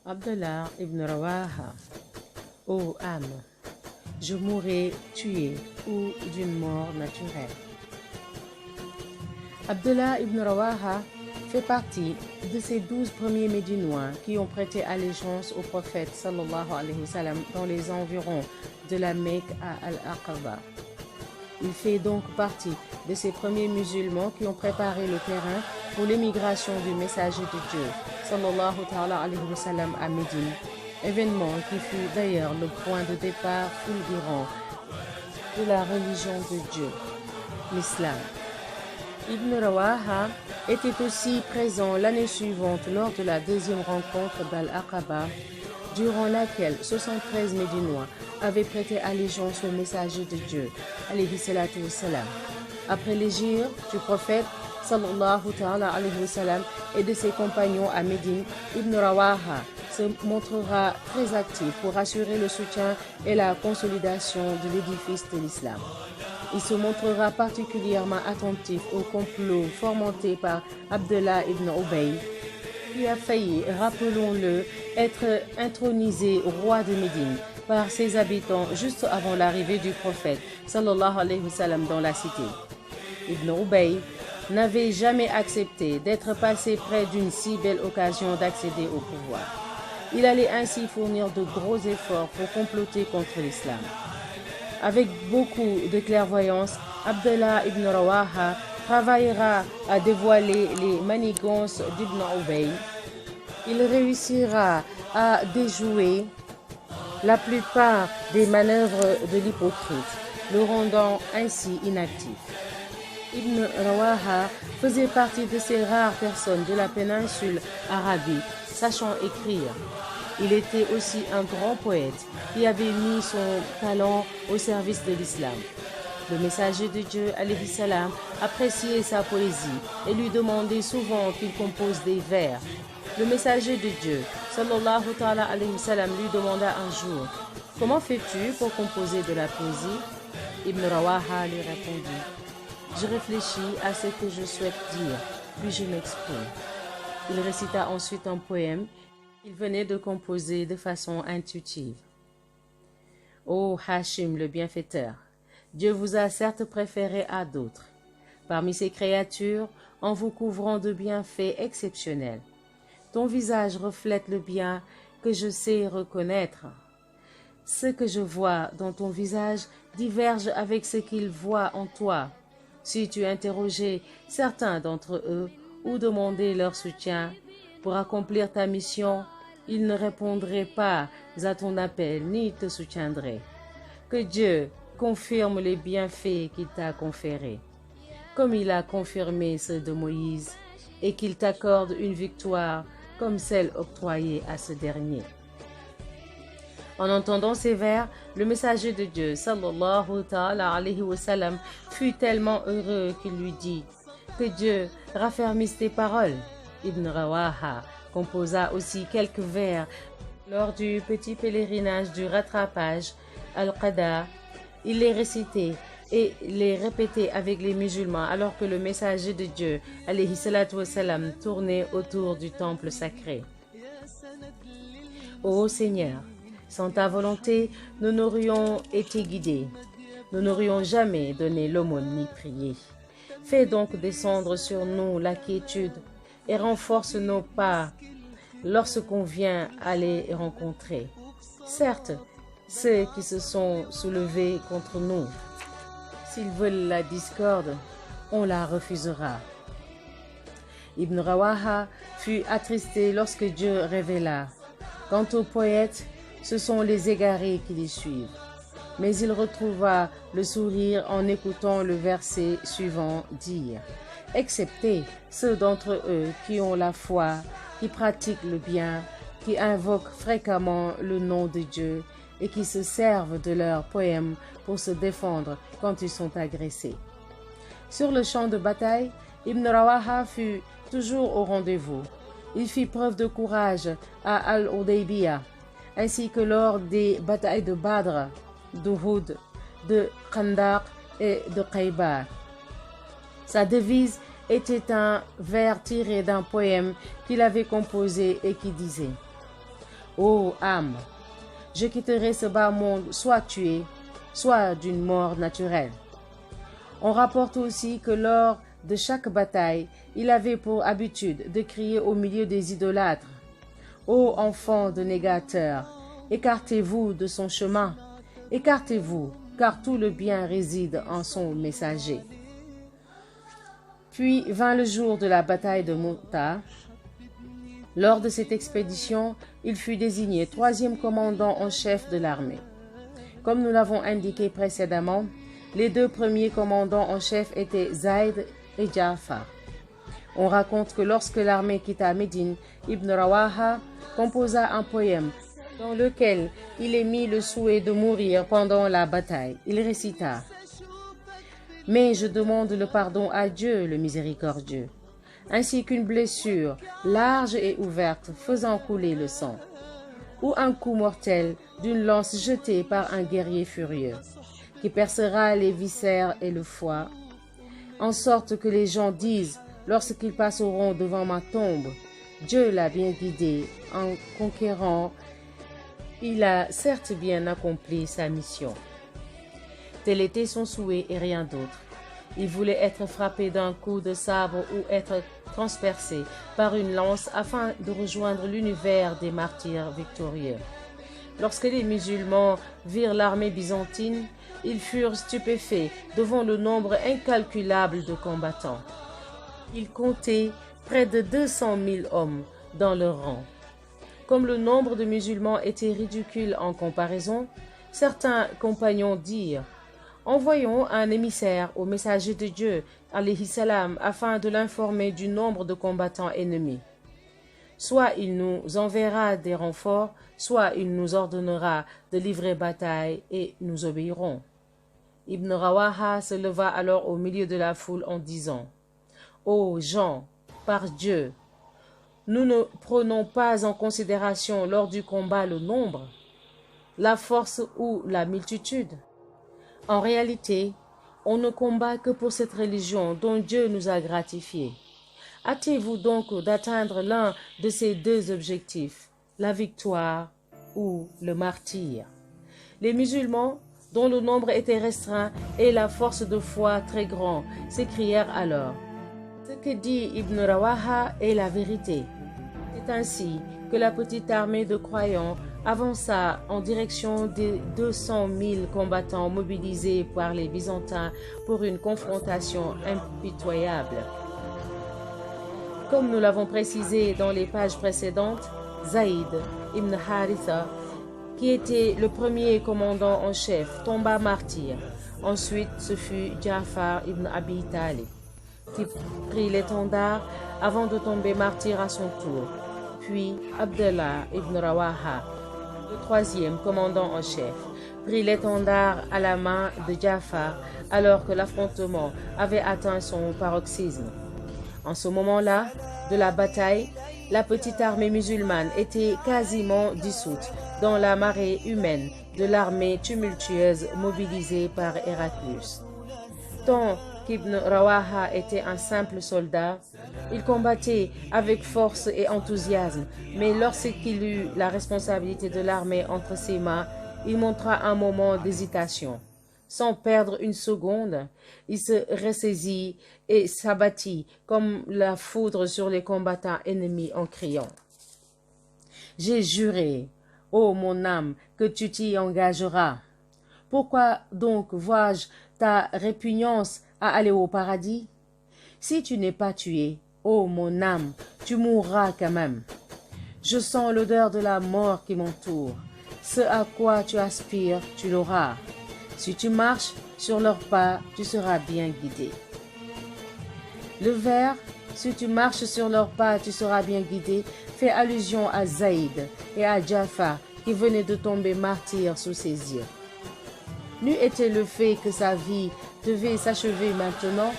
Abdallah ibn Rawaha. Ô âme, je mourrai tué ou d'une mort naturelle. Abdallah ibn Rawaha fait partie de ces 12 premiers Médinois qui ont prêté allégeance au prophète sallallahu alayhi wa sallam dans les environs de la Mecque à Al-Aqaba. Il fait donc partie de ces premiers musulmans qui ont préparé le terrain pour l'émigration du messager de Dieu sallallahu alayhi wa sallam à Médine, événement qui fut d'ailleurs le point de départ fulgurant de la religion de Dieu, l'islam. Ibn Rawaha était aussi présent l'année suivante lors de la deuxième rencontre d'Al-Aqaba, durant laquelle 73 Médinois avaient prêté allégeance au messager de Dieu, alayhi salatu wassalam. Après l'hégire du prophète, sallallahu alayhi wa sallam, et de ses compagnons à Médine, Ibn Rawaha se montrera très actif pour assurer le soutien et la consolidation de l'édifice de l'islam. Il se montrera particulièrement attentif au complot fomenté par Abdallah ibn Ubay, qui a failli, rappelons-le, être intronisé roi de Médine par ses habitants juste avant l'arrivée du prophète sallallahu alayhi wa sallam dans la cité. Ibn Ubay n'avait jamais accepté d'être passé près d'une si belle occasion d'accéder au pouvoir. Il allait ainsi fournir de gros efforts pour comploter contre l'islam. Avec beaucoup de clairvoyance, Abdallah ibn Rawaha travaillera à dévoiler les manigances d'Ibn Ubay. Il réussira à déjouer la plupart des manœuvres de l'hypocrite, le rendant ainsi inactif. Ibn Rawaha faisait partie de ces rares personnes de la péninsule arabique sachant écrire. Il était aussi un grand poète qui avait mis son talent au service de l'islam. Le messager de Dieu, alayhi salam, appréciait sa poésie et lui demandait souvent qu'il compose des vers. Le messager de Dieu, sallallahu alayhi wa sallam, lui demanda un jour: « Comment fais-tu pour composer de la poésie ?» Ibn Rawaha lui répondit: « Je réfléchis à ce que je souhaite dire, puis je m'exprime. » Il récita ensuite un poème qu'il venait de composer de façon intuitive. Ô Hachim le bienfaiteur, Dieu vous a certes préféré à d'autres, parmi ses créatures, en vous couvrant de bienfaits exceptionnels. Ton visage reflète le bien que je sais reconnaître. Ce que je vois dans ton visage diverge avec ce qu'il voit en toi. Si tu interrogeais certains d'entre eux ou demandais leur soutien pour accomplir ta mission, ils ne répondraient pas à ton appel ni te soutiendraient. Que Dieu confirme les bienfaits qu'il t'a conférés, comme il a confirmé ceux de Moïse, et qu'il t'accorde une victoire comme celle octroyée à ce dernier. En entendant ces vers, le messager de Dieu, sallallahu alayhi wa sallam, fut tellement heureux qu'il lui dit: « Que Dieu raffermisse tes paroles. » Ibn Rawaha composa aussi quelques vers lors du petit pèlerinage du rattrapage Al-Qada. Il les récitait et les répétait avec les musulmans alors que le messager de Dieu, alayhi salatu wassalam, tournait autour du temple sacré. Ô Seigneur, sans ta volonté, nous n'aurions été guidés. Nous n'aurions jamais donné l'aumône ni prié. Fais donc descendre sur nous la quiétude et renforce nos pas lorsqu'on vient à les rencontrer. Certes, ceux qui se sont soulevés contre nous, s'ils veulent la discorde, on la refusera. Ibn Rawaha fut attristé lorsque Dieu révéla: « Quant aux poètes, ce sont les égarés qui les suivent. » Mais il retrouva le sourire en écoutant le verset suivant dire: « Excepté ceux d'entre eux qui ont la foi, qui pratiquent le bien, qui invoquent fréquemment le nom de Dieu et qui se servent de leurs poèmes pour se défendre quand ils sont agressés. » Sur le champ de bataille, Ibn Rawaha fut toujours au rendez-vous. Il fit preuve de courage à Al-Hudaybiyah, ainsi que lors des batailles de Badr, d'Uhud, de Khandaq et de Khaybar. Sa devise était un vers tiré d'un poème qu'il avait composé et qui disait: Ô âme, je quitterai ce bas monde soit tué, soit d'une mort naturelle. On rapporte aussi que lors de chaque bataille, il avait pour habitude de crier au milieu des idolâtres: Ô enfants de négateurs, écartez-vous de son chemin, écartez-vous, car tout le bien réside en son messager. Puis vint le jour de la bataille de Mou'tah. Lors de cette expédition, il fut désigné 3e commandant en chef de l'armée. Comme nous l'avons indiqué précédemment, les 2 premiers commandants en chef étaient Zayd et Ja'far. On raconte que lorsque l'armée quitta Médine, Ibn Rawaha composa un poème dans lequel il émit le souhait de mourir pendant la bataille. Il récita: « Mais je demande le pardon à Dieu, le miséricordieux, ainsi qu'une blessure large et ouverte faisant couler le sang, ou un coup mortel d'une lance jetée par un guerrier furieux, qui percera les viscères et le foie, en sorte que les gens disent, lorsqu'ils passeront devant ma tombe, Dieu l'a bien guidé en conquérant, il a certes bien accompli sa mission. » Tel était son souhait et rien d'autre. Il voulait être frappé d'un coup de sabre ou être transpercé par une lance afin de rejoindre l'univers des martyrs victorieux. Lorsque les musulmans virent l'armée byzantine, ils furent stupéfaits devant le nombre incalculable de combattants. Ils comptaient près de 200 000 hommes dans leur rang. Comme le nombre de musulmans était ridicule en comparaison, certains compagnons dirent: « Envoyons un émissaire au messager de Dieu, alayhi salam, afin de l'informer du nombre de combattants ennemis. Soit il nous enverra des renforts, soit il nous ordonnera de livrer bataille et nous obéirons. » Ibn Rawaha se leva alors au milieu de la foule en disant: « Ô gens, par Dieu, nous ne prenons pas en considération lors du combat le nombre, la force ou la multitude. En réalité, on ne combat que pour cette religion dont Dieu nous a gratifiés. Hâtez-vous donc d'atteindre l'un de ces 2 objectifs, la victoire ou le martyre. » Les musulmans, dont le nombre était restreint et la force de foi très grande, s'écrièrent alors: « Ce que dit Ibn Rawaha est la vérité. » C'est ainsi que la petite armée de croyants avança en direction des 200 000 combattants mobilisés par les Byzantins pour une confrontation impitoyable. Comme nous l'avons précisé dans les pages précédentes, Zayd ibn Haritha, qui était le premier commandant en chef, tomba martyr. Ensuite, ce fut Ja'far ibn Abi Talib, qui prit l'étendard avant de tomber martyr à son tour. Puis Abdallah ibn Rawaha, le 3e commandant en chef, prit l'étendard à la main de Ja'far alors que l'affrontement avait atteint son paroxysme. En ce moment-là de la bataille, la petite armée musulmane était quasiment dissoute dans la marée humaine de l'armée tumultueuse mobilisée par Héraclius. Tant qu'Ibn Rawaha était un simple soldat, il combattait avec force et enthousiasme, mais lorsqu'il eut la responsabilité de l'armée entre ses mains, il montra un moment d'hésitation. Sans perdre une seconde, il se ressaisit et s'abattit comme la foudre sur les combattants ennemis en criant: « J'ai juré, ô mon âme, que tu t'y engageras. Pourquoi donc vois-je ta répugnance à aller au paradis? Si tu n'es pas tué, ô mon âme, tu mourras quand même. Je sens l'odeur de la mort qui m'entoure. Ce à quoi tu aspires, tu l'auras. Si tu marches sur leurs pas, tu seras bien guidé. » Le vers « Si tu marches sur leurs pas, tu seras bien guidé » fait allusion à Zayd et à Ja'far qui venaient de tomber martyrs sous ses yeux. N'eût été le fait que sa vie devait s'achever maintenant,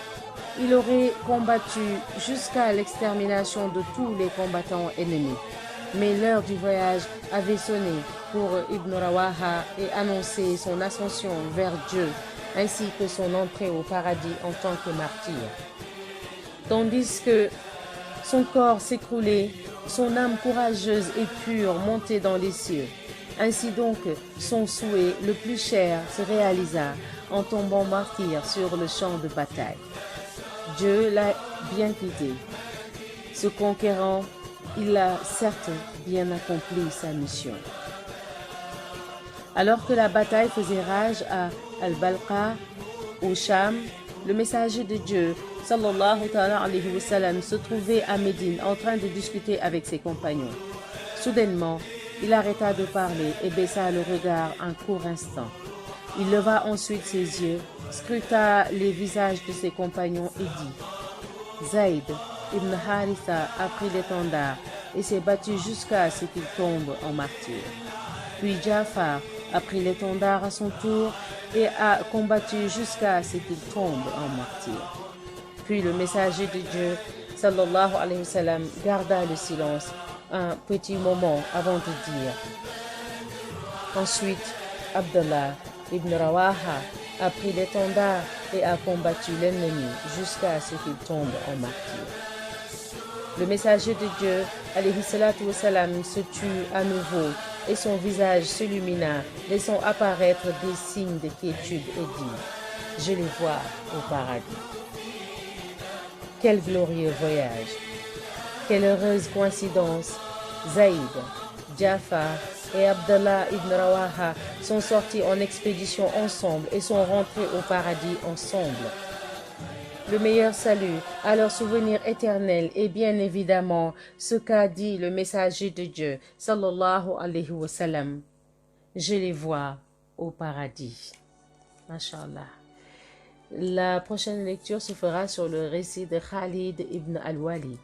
il aurait combattu jusqu'à l'extermination de tous les combattants ennemis. Mais l'heure du voyage avait sonné pour Ibn Rawaha et annoncé son ascension vers Dieu, ainsi que son entrée au paradis en tant que martyr. Tandis que son corps s'écroulait son âme courageuse et pure montait dans les cieux. Ainsi donc, son souhait le plus cher se réalisa en tombant martyr sur le champ de bataille. Dieu l'a bien quitté. Ce conquérant, il a certes bien accompli sa mission. Alors que la bataille faisait rage à Al-Balqa, au Cham, le messager de Dieu, sallallahu alayhi wa sallam, se trouvait à Médine en train de discuter avec ses compagnons. Soudainement, il arrêta de parler et baissa le regard un court instant. Il leva ensuite ses yeux, scruta les visages de ses compagnons et dit: Zayd ibn Haritha a pris l'étendard et s'est battu jusqu'à ce qu'il tombe en martyr. Puis Jafar a pris l'étendard à son tour et a combattu jusqu'à ce qu'il tombe en martyr. Puis le messager de Dieu, sallallahu alayhi wa sallam, garda le silence un petit moment avant de dire: Ensuite, Abdallah ibn Rawaha a pris l'étendard et a combattu l'ennemi jusqu'à ce qu'il tombe en martyr. Le messager de Dieu, alayhi salatu wa salam, se tut à nouveau et son visage s'illumina, laissant apparaître des signes de quiétude et dit: Je les vois au paradis. Quel glorieux voyage! Quelle heureuse coïncidence! Zaïd, Jafar et Abdallah ibn Rawaha sont sortis en expédition ensemble et sont rentrés au paradis ensemble. Le meilleur salut à leur souvenir éternel est bien évidemment ce qu'a dit le messager de Dieu, sallallahu alayhi wa sallam. Je les vois au paradis. Masha'Allah. La prochaine lecture se fera sur le récit de Khalid ibn al-Walid.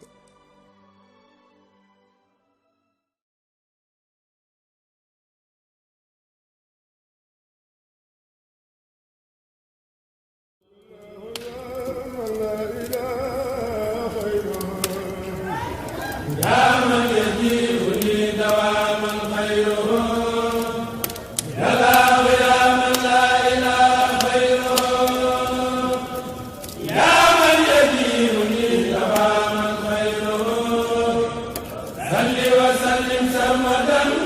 وسلم سرمدا